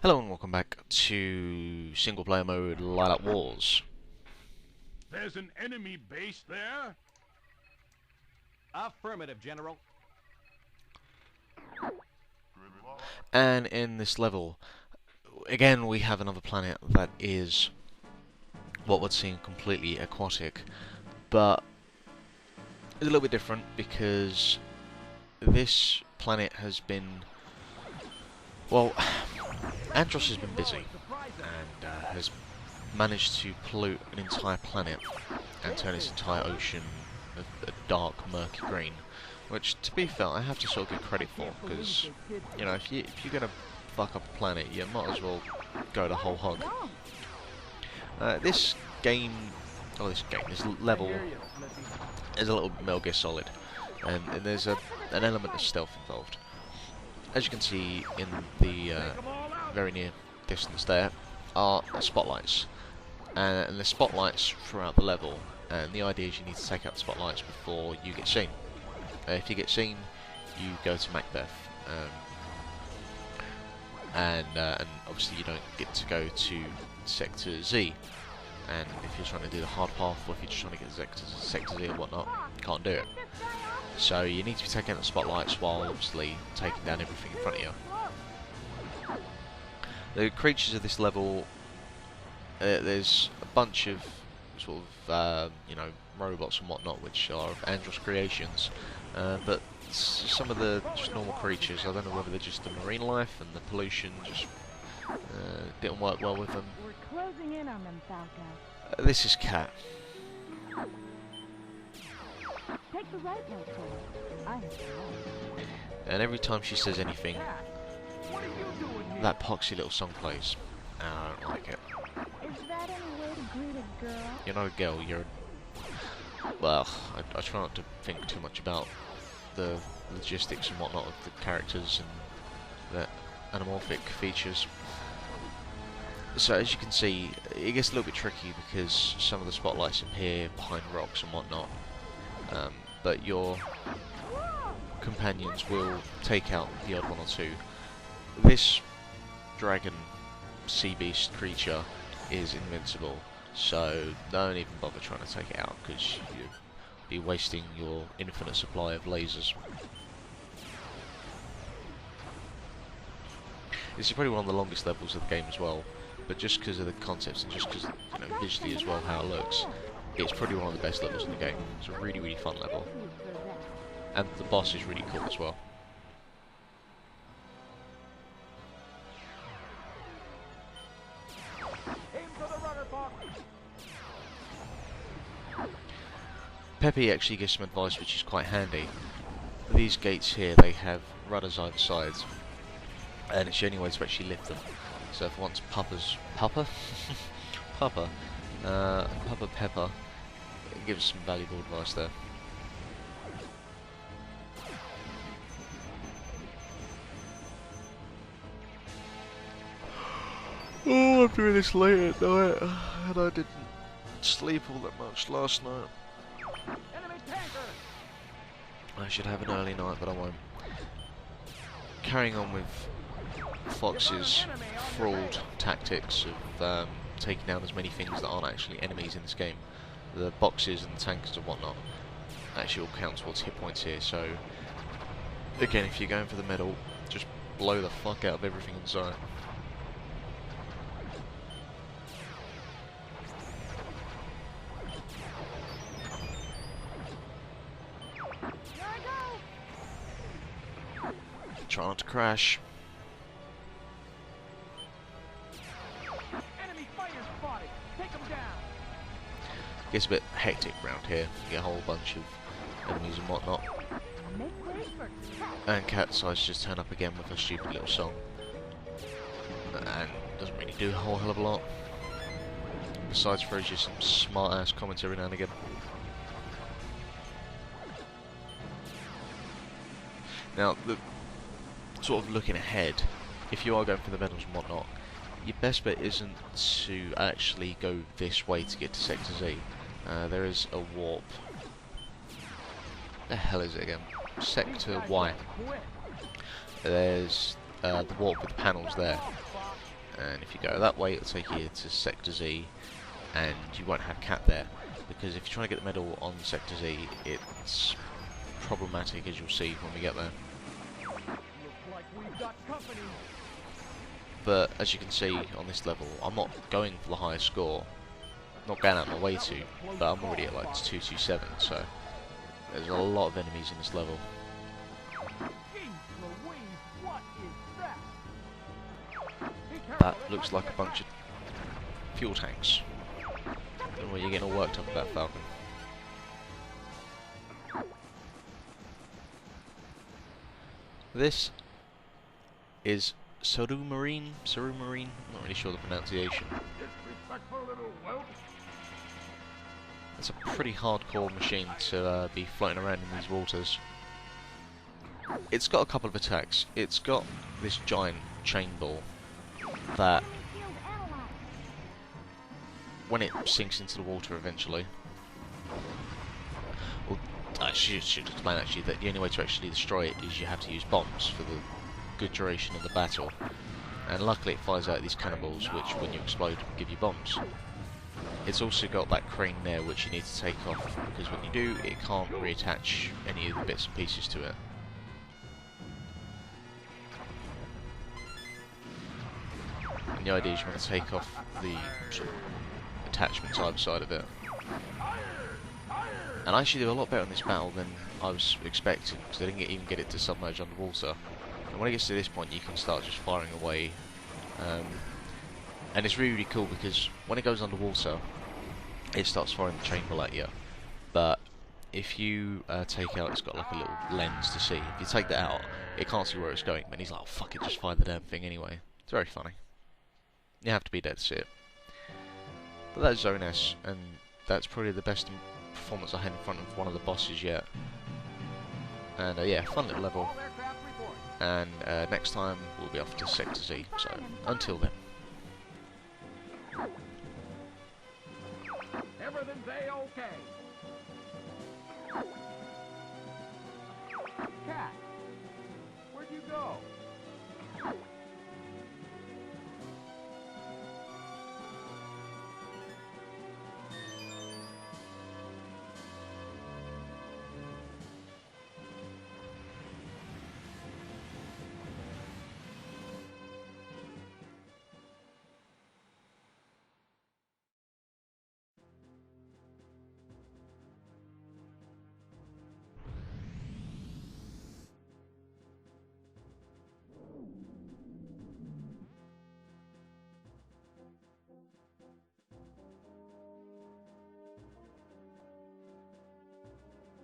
Hello and welcome back to single player mode Lylat Wars. There's an enemy base there? Affirmative, General. And in this level, again we have another planet that is what would seem completely aquatic, but it's a little bit different because this planet has been, well, Andros has been busy and has managed to pollute an entire planet and turn its entire ocean a dark, murky green, which, to be fair, I have to sort of give credit for, because, you know, if you're gonna fuck up a planet, you might as well go the whole hog. This level is a little Metal Gear Solid, and there's an element of stealth involved. As you can see in the very near distance there are spotlights, and there's spotlights throughout the level, and the idea is you need to take out the spotlights before you get seen. If you get seen, you go to Macbeth, and obviously you don't get to go to Sector Z, and if you're trying to do the hard path, or if you're just trying to get Sector Z or whatnot, you can't do it. So you need to be taking out the spotlights while obviously taking down everything in front of you. The creatures of this level, there's a bunch of sort of robots and whatnot, which are Andros creations, but some of the just normal creatures, I don't know whether they're just the marine life and the pollution just didn't work well with them. We're closing in on them, Falco. This is Cat. Take the right note, I have the right. And every time she says anything, What are you doing here? that poxy little song plays, and I don't like it. Is that any way to greet a girl? You're not a girl, you're well, I try not to think too much about the logistics and whatnot of the characters and the anamorphic features. So as you can see, it gets a little bit tricky because some of the spotlights appear behind rocks and whatnot, but your companions will take out the odd one or two. This dragon sea beast creature is invincible, so don't even bother trying to take it out because you'll be wasting your infinite supply of lasers. This is probably one of the longest levels of the game as well, but just because of the concepts and just because, you know, visually as well how it looks, it's probably one of the best levels in the game. It's a really, really fun level, and the boss is really cool as well. Aim for the rudder box. Peppy actually gives some advice which is quite handy. These gates here, they have rudders either side, and it's the only way to actually lift them. So for once Pepper gives some valuable advice there. Oh, I'm doing this late at night, and I didn't sleep all that much last night. Enemy tanker. I should have an early night, but I won't. Carrying on with Fox's fraud tactics of taking down as many things that aren't actually enemies in this game. The boxes and the tankers and whatnot actually all count towards hit points here, so again, if you're going for the medal, just blow the fuck out of everything in sight. Here I go! Try not to crash. Enemy fighters spotted. Take them down. Gets a bit hectic round here. You get a whole bunch of enemies and whatnot. Make way for Cat. And Cat decides to just turn up again with a stupid little song. And doesn't really do a whole hell of a lot. Besides throws you some smart ass comments every now and again. Now, sort of looking ahead, if you are going for the medals and whatnot, your best bet isn't to actually go this way to get to Sector Z. There is a warp. The hell is it again? Sector Y. There's the warp with the panels there. and if you go that way, it'll take you to Sector Z, and you won't have Cat there, because if you're trying to get the medal on Sector Z, it's problematic, as you'll see when we get there. Looks like we've got company. But as you can see on this level, I'm not going for the highest score, not going out of my way to, but I'm already at like 227, so there's a lot of enemies in this level. Jeez Louise, what is that? Be careful, That it looks might like a get bunch of fuel tanks. And where you're getting all worked up about Falcon. This is Saru-Marine? Saru-Marine? I'm not really sure the pronunciation. Disrespectful little whelp. It's a pretty hardcore machine to be floating around in these waters. It's got a couple of attacks. It's got this giant chain ball that, when it sinks into the water eventually, well, I should explain actually that the only way to actually destroy it is you have to use bombs for the good duration of the battle, and luckily it fires out these cannonballs which, when you explode, give you bombs. It's also got that crane there which you need to take off, because when you do, it can't reattach any of the bits and pieces to it. And the idea is you want to take off the sort of attachments either side of it. And I actually do a lot better in this battle than I was expecting, because I didn't even get it to submerge underwater. And when it gets to this point, you can start just firing away. And it's really, really cool, because when it goes underwater, it starts firing the chain ball at you. But if you take out, it's got like a little lens to see. If you take that out, it can't see where it's going. And he's like, oh, fuck it, just fire the damn thing anyway. It's very funny. You have to be dead to see it. But that's Zone S, and that's probably the best performance I had in front of one of the bosses yet. And yeah, fun little level. all aircraft report. And next time we'll be off to Sector Z. So until then. Everything's A-okay.